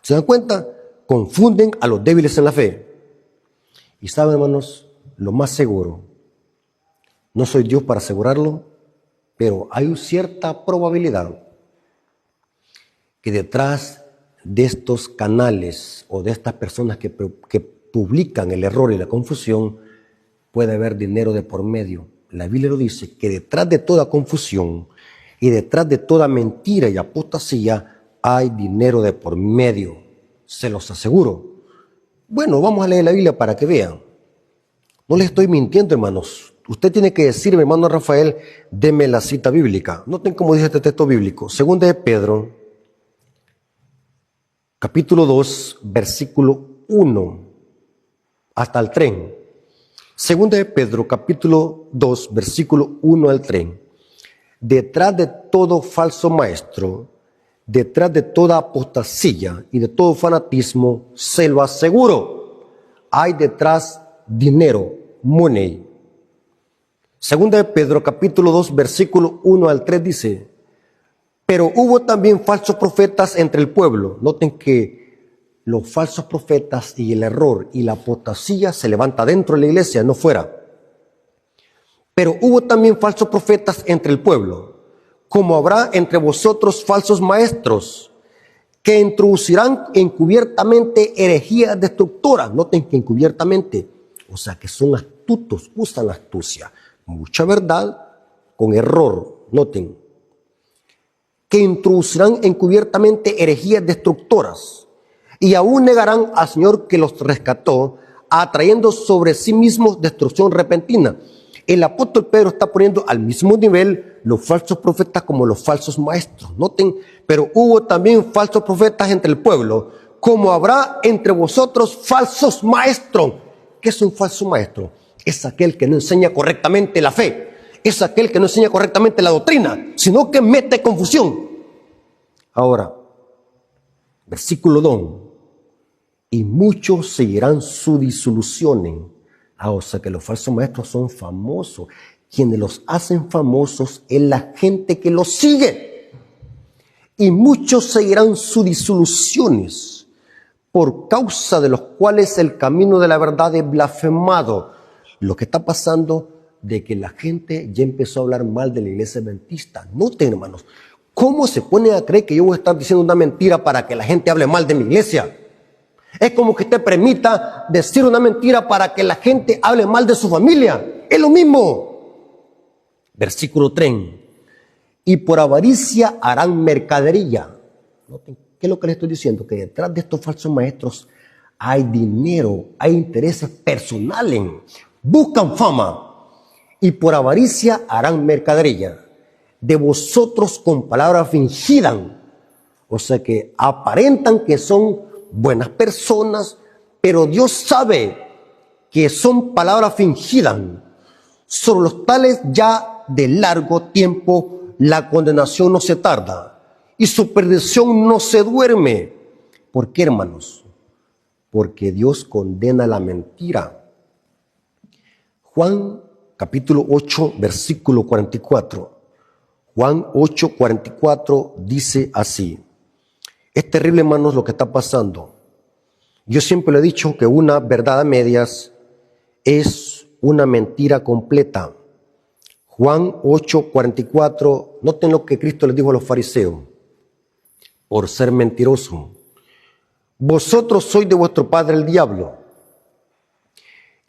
¿Se dan cuenta? Confunden a los débiles en la fe. Y saben, hermanos, lo más seguro, no soy Dios para asegurarlo, pero hay cierta probabilidad que detrás de estos canales o de estas personas que publican el error y la confusión puede haber dinero de por medio. La Biblia lo dice, que detrás de toda confusión y detrás de toda mentira y apostasía hay dinero de por medio, se los aseguro. Bueno, vamos a leer la Biblia para que vean. No les estoy mintiendo, hermanos. Usted tiene que decirme, hermano Rafael, deme la cita bíblica. Noten cómo dice este texto bíblico. Segunda de Pedro, capítulo 2, versículo 1 hasta el 3. Segunda de Pedro, capítulo 2, versículo 1 al 3. Detrás de todo falso maestro, detrás de toda apostasía y de todo fanatismo, se lo aseguro, hay detrás dinero, money. Segunda de Pedro, capítulo 2, versículo 1 al 3 dice, pero hubo también falsos profetas entre el pueblo. Noten que los falsos profetas y el error y la apostasía se levanta dentro de la iglesia, no fuera. Pero hubo también falsos profetas entre el pueblo, como habrá entre vosotros falsos maestros, que introducirán encubiertamente herejías destructoras. Noten que encubiertamente, o sea que son astutos, usan astucia. Mucha verdad con error, noten. Que introducirán encubiertamente herejías destructoras y aún negarán al Señor que los rescató, atrayendo sobre sí mismos destrucción repentina. El apóstol Pedro está poniendo al mismo nivel los falsos profetas como los falsos maestros. Noten, pero hubo también falsos profetas entre el pueblo, como habrá entre vosotros falsos maestros. ¿Qué es un falso maestro? Es aquel que no enseña correctamente la fe. Es aquel que no enseña correctamente la doctrina, sino que mete confusión. Ahora, versículo 2. Y muchos seguirán su disolución. O sea que los falsos maestros son famosos. Quienes los hacen famosos es la gente que los sigue. Y muchos seguirán sus disoluciones, por causa de los cuales el camino de la verdad es blasfemado. Lo que está pasando de que la gente ya empezó a hablar mal de la iglesia adventista. Noten, hermanos, ¿cómo se pone a creer que yo voy a estar diciendo una mentira para que la gente hable mal de mi iglesia? Es como que usted permita decir una mentira para que la gente hable mal de su familia. Es lo mismo. Versículo 3. Y por avaricia harán mercadería. Noten, ¿qué es lo que les estoy diciendo? Que detrás de estos falsos maestros hay dinero, hay intereses personales. Buscan fama. Y por avaricia harán mercadería. De vosotros con palabras fingidas. O sea que aparentan que son buenas personas, pero Dios sabe que son palabras fingidas. Sobre los tales ya de largo tiempo la condenación no se tarda y su perdición no se duerme. ¿Por qué, hermanos? Porque Dios condena la mentira. Juan capítulo 8, versículo 44. Juan 8, 44 dice así. Es terrible, hermanos, lo que está pasando. Yo siempre le he dicho que una verdad a medias es una mentira completa. Juan 8, 44, noten lo que Cristo les dijo a los fariseos, por ser mentiroso. Vosotros sois de vuestro padre el diablo,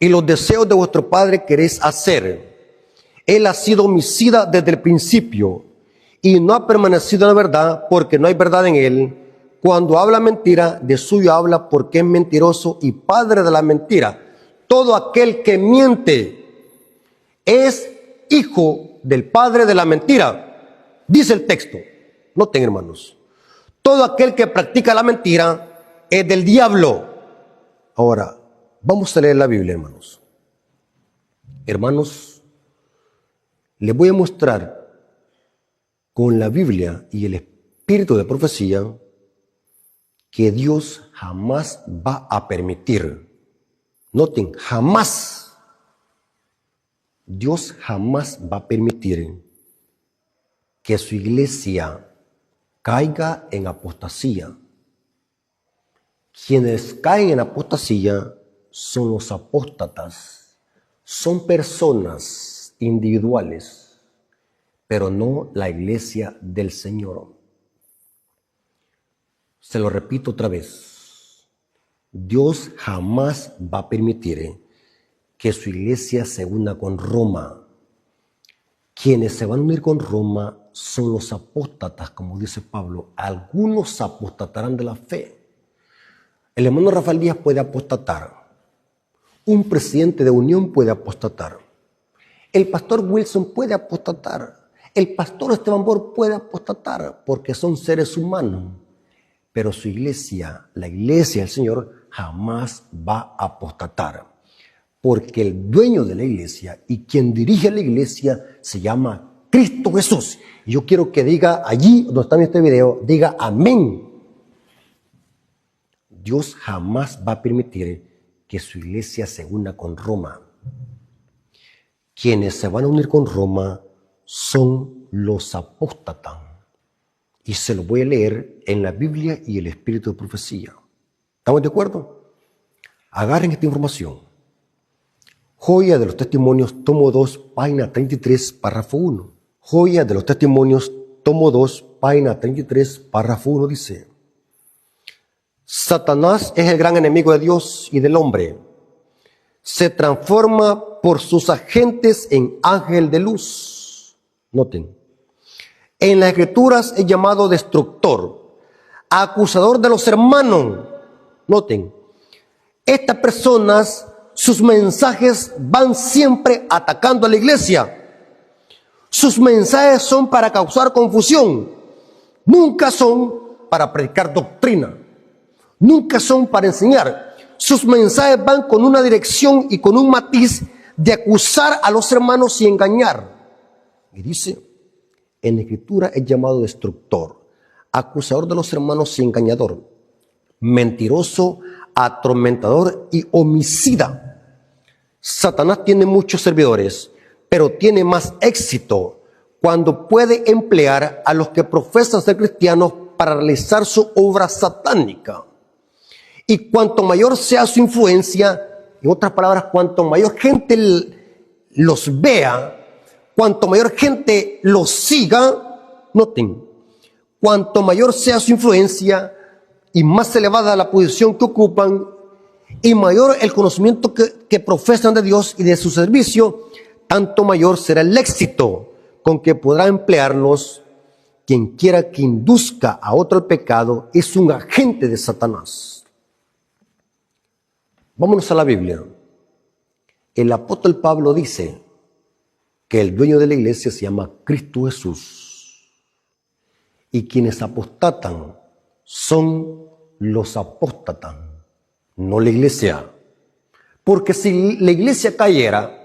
y los deseos de vuestro padre queréis hacer. Él ha sido homicida desde el principio, y no ha permanecido en la verdad, porque no hay verdad en él. Cuando habla mentira, de suyo habla porque es mentiroso y padre de la mentira. Todo aquel que miente es hijo del padre de la mentira, dice el texto. Noten, hermanos, todo aquel que practica la mentira es del diablo. Ahora, vamos a leer la Biblia, hermanos. Hermanos, les voy a mostrar con la Biblia y el espíritu de profecía que Dios jamás va a permitir. Noten, jamás. Dios jamás va a permitir que su iglesia caiga en apostasía. Quienes caen en apostasía son los apóstatas. Son personas individuales, pero no la iglesia del Señor. Se lo repito otra vez. Dios jamás va a permitir que su iglesia se una con Roma. Quienes se van a unir con Roma son los apóstatas, como dice Pablo. Algunos apostatarán de la fe. El hermano Rafael Díaz puede apostatar. Un presidente de Unión puede apostatar. El pastor Wilson puede apostatar. El pastor Esteban Bor puede apostatar, porque son seres humanos. Pero su iglesia, la iglesia del Señor, jamás va a apostatar. Porque el dueño de la iglesia y quien dirige la iglesia se llama Cristo Jesús. Y yo quiero que diga allí donde está en este video, diga amén. Dios jamás va a permitir que su iglesia se una con Roma. Quienes se van a unir con Roma son los apóstatas. Y se lo voy a leer en la Biblia y el Espíritu de Profecía. ¿Estamos de acuerdo? Agarren esta información. Joya de los Testimonios, tomo 2, página 33, párrafo 1. Joya de los Testimonios, tomo 2, página 33, párrafo 1 dice: Satanás es el gran enemigo de Dios y del hombre. Se transforma por sus agentes en ángel de luz. Noten. En las Escrituras es llamado destructor, acusador de los hermanos. Noten. Estas personas, sus mensajes van siempre atacando a la iglesia. Sus mensajes son para causar confusión. Nunca son para predicar doctrina. Nunca son para enseñar. Sus mensajes van con una dirección y con un matiz de acusar a los hermanos y engañar. Y dice, en la Escritura es llamado destructor, acusador de los hermanos y engañador, mentiroso, atormentador y homicida. Satanás tiene muchos servidores, pero tiene más éxito cuando puede emplear a los que profesan ser cristianos para realizar su obra satánica. Y cuanto mayor sea su influencia, en otras palabras, cuanto mayor gente los vea, cuanto mayor gente los siga, noten, cuanto mayor sea su influencia y más elevada la posición que ocupan y mayor el conocimiento que profesan de Dios y de su servicio, tanto mayor será el éxito con que podrá emplearlos. Quien quiera que induzca a otro al pecado es un agente de Satanás. Vámonos a la Biblia. El apóstol Pablo dice que el dueño de la iglesia se llama Cristo Jesús. Y quienes apostatan son los apóstatas, no la iglesia. Porque si la iglesia cayera,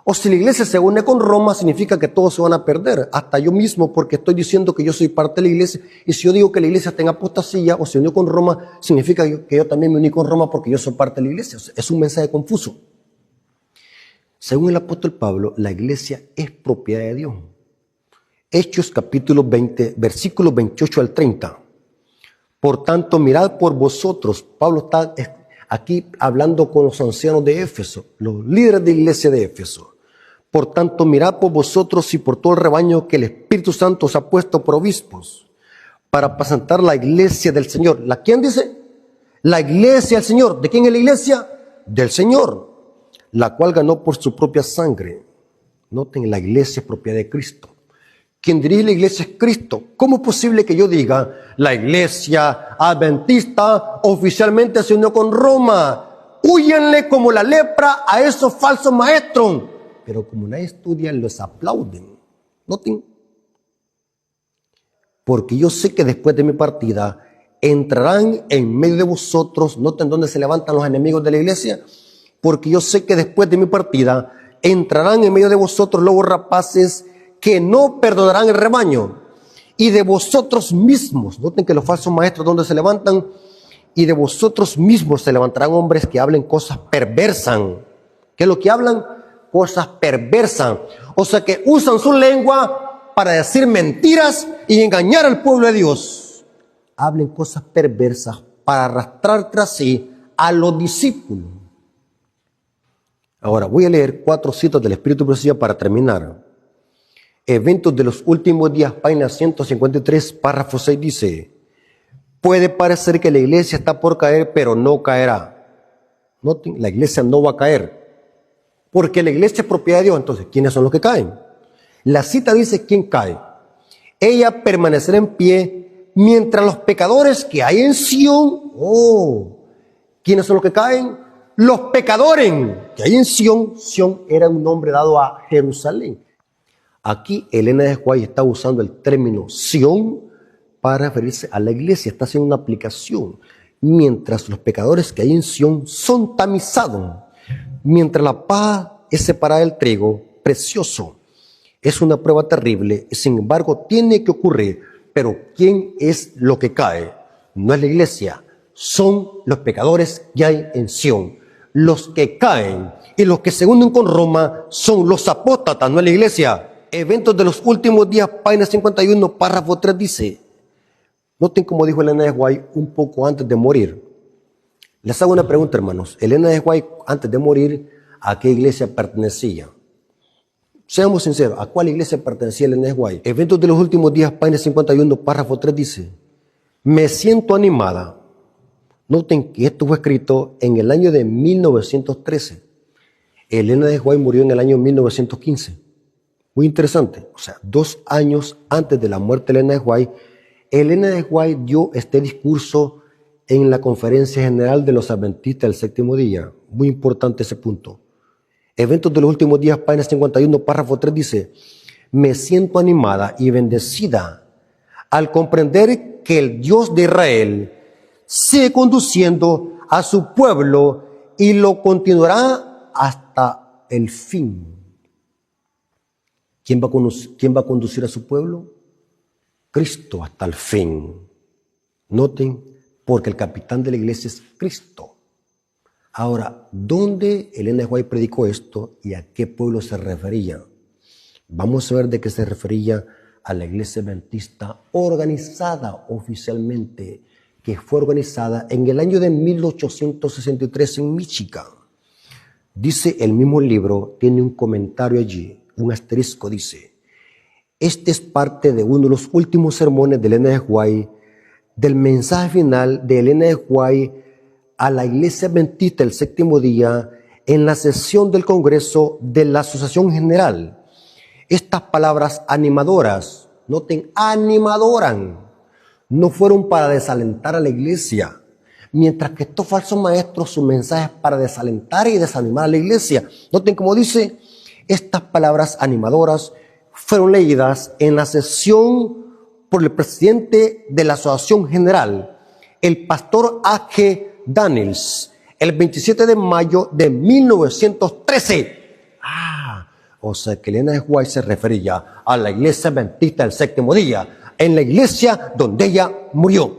o si la iglesia se une con Roma, significa que todos se van a perder. Hasta yo mismo, porque estoy diciendo que yo soy parte de la iglesia. Y si yo digo que la iglesia está en apostasía o se unió con Roma, significa que yo también me uní con Roma porque yo soy parte de la iglesia. Es un mensaje confuso. Según el apóstol Pablo, la iglesia es propiedad de Dios. Hechos capítulo 20, versículos 28 al 30. Por tanto, mirad por vosotros. Pablo está aquí hablando con los ancianos de Éfeso, los líderes de la iglesia de Éfeso. Por tanto, mirad por vosotros y por todo el rebaño que el Espíritu Santo os ha puesto por obispos, para apacentar la iglesia del Señor. ¿La quién dice? La iglesia del Señor. ¿De quién es la iglesia? Del Señor, la cual ganó por su propia sangre. Noten, la iglesia es propiedad de Cristo. Quien dirige la iglesia es Cristo. ¿Cómo es posible que yo diga, la iglesia adventista oficialmente se unió con Roma? Húyenle como la lepra a esos falsos maestros. Pero como nadie estudia, los aplauden. Noten. Porque yo sé que después de mi partida entrarán en medio de vosotros. Noten dónde se levantan los enemigos de la iglesia. Porque yo sé que después de mi partida entrarán en medio de vosotros lobos rapaces que no perdonarán el rebaño. Y de vosotros mismos, noten que los falsos maestros donde se levantan, y de vosotros mismos se levantarán hombres que hablen cosas perversas. ¿Qué es lo que hablan? Cosas perversas. O sea que usan su lengua para decir mentiras y engañar al pueblo de Dios. Hablen cosas perversas para arrastrar tras sí a los discípulos. Ahora voy a leer 4 citas del Espíritu de Profecía para terminar. Eventos de los últimos días, página 153, párrafo 6 dice: puede parecer que la iglesia está por caer, pero no caerá. Noten, la iglesia no va a caer, porque la iglesia es propiedad de Dios. Entonces, ¿quiénes son los que caen? La cita dice: ¿quién cae? Ella permanecerá en pie mientras los pecadores que hay en Sión. ¿Quiénes son los que caen? Los pecadores que hay en Sión. Sión era un nombre dado a Jerusalén. Aquí Elena de White está usando el término Sión para referirse a la iglesia. Está haciendo una aplicación. Mientras los pecadores que hay en Sión son tamizados, mientras la paja es separada del trigo precioso. Es una prueba terrible, sin embargo tiene que ocurrir. Pero ¿quién es lo que cae? No es la iglesia, son los pecadores que hay en Sión. Los que caen y los que se unen con Roma son los apóstatas, no es la iglesia. Eventos de los últimos días, página 51, párrafo 3 dice: noten cómo dijo Elena de White un poco antes de morir. Les hago una pregunta, hermanos. Elena de White, antes de morir, ¿a qué iglesia pertenecía? Seamos sinceros, ¿a cuál iglesia pertenecía Elena de White? Eventos de los últimos días, página 51, párrafo 3 dice: me siento animada. Noten que esto fue escrito en el año de 1913. Elena de White murió en el año 1915. Muy interesante. O sea, 2 años antes de la muerte de Elena de White, Elena de White dio este discurso en la Conferencia General de los Adventistas del Séptimo Día. Muy importante ese punto. Eventos de los últimos días, página 51, párrafo 3 dice: me siento animada y bendecida al comprender que el Dios de Israel sigue conduciendo a su pueblo y lo continuará hasta el fin. ¿Quién va a conducir a su pueblo? Cristo hasta el fin. Noten, porque el capitán de la iglesia es Cristo. Ahora, ¿dónde Elena de White predicó esto y a qué pueblo se refería? Vamos a ver de qué se refería a la iglesia adventista organizada oficialmente, que fue organizada en el año de 1863 en Michigan. Dice el mismo libro, tiene un comentario allí, un asterisco, dice: este es parte de uno de los últimos sermones de Elena de White, del mensaje final de Elena de White a la iglesia adventista del séptimo día en la sesión del Congreso de la Asociación General. Estas palabras animadoras, noten, animadoran, no fueron para desalentar a la iglesia, mientras que estos falsos maestros, su mensaje es para desalentar y desanimar a la iglesia. Noten cómo dice: estas palabras animadoras fueron leídas en la sesión por el presidente de la Asociación General, el pastor A.G. Daniels, el 27 de mayo de 1913. O sea que Elena de White se refería a la iglesia adventista del séptimo día, en la iglesia donde ella murió.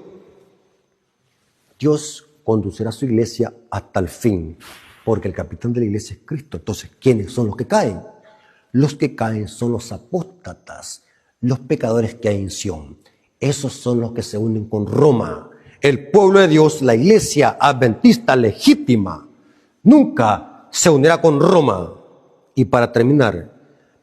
Dios conducirá a su iglesia hasta el fin, porque el capitán de la iglesia es Cristo. Entonces, ¿quiénes son los que caen? Los que caen son los apóstatas, los pecadores que hay en Sión. Esos son los que se unen con Roma. El pueblo de Dios, la iglesia adventista legítima, nunca se unirá con Roma. Y para terminar,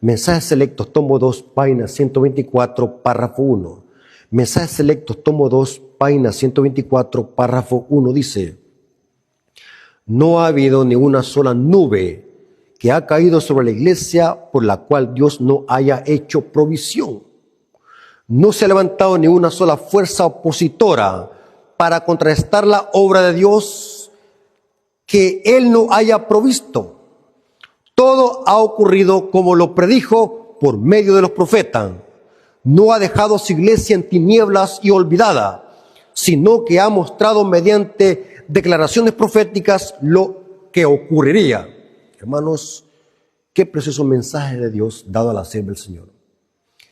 Mensajes Selectos, tomo 2, página 124, párrafo 1. Mensajes Selectos, tomo 2, página 124, párrafo 1 dice: no ha habido ni una sola nube que ha caído sobre la iglesia por la cual Dios no haya hecho provisión. No se ha levantado ni una sola fuerza opositora para contrarrestar la obra de Dios que Él no haya provisto. Todo ha ocurrido como lo predijo por medio de los profetas. No ha dejado su iglesia en tinieblas y olvidada, sino que ha mostrado mediante declaraciones proféticas lo que ocurriría. Hermanos, qué precioso mensaje de Dios dado a la sierva del Señor.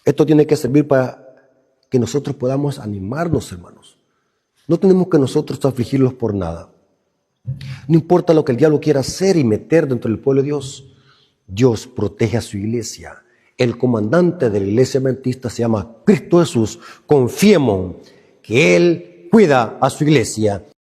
Esto tiene que servir para que nosotros podamos animarnos, hermanos. No tenemos que nosotros afligirlos por nada. No importa lo que el diablo quiera hacer y meter dentro del pueblo de Dios. Dios protege a su iglesia. El comandante de la iglesia adventista se llama Cristo Jesús. Confiemos que Él cuida a su iglesia.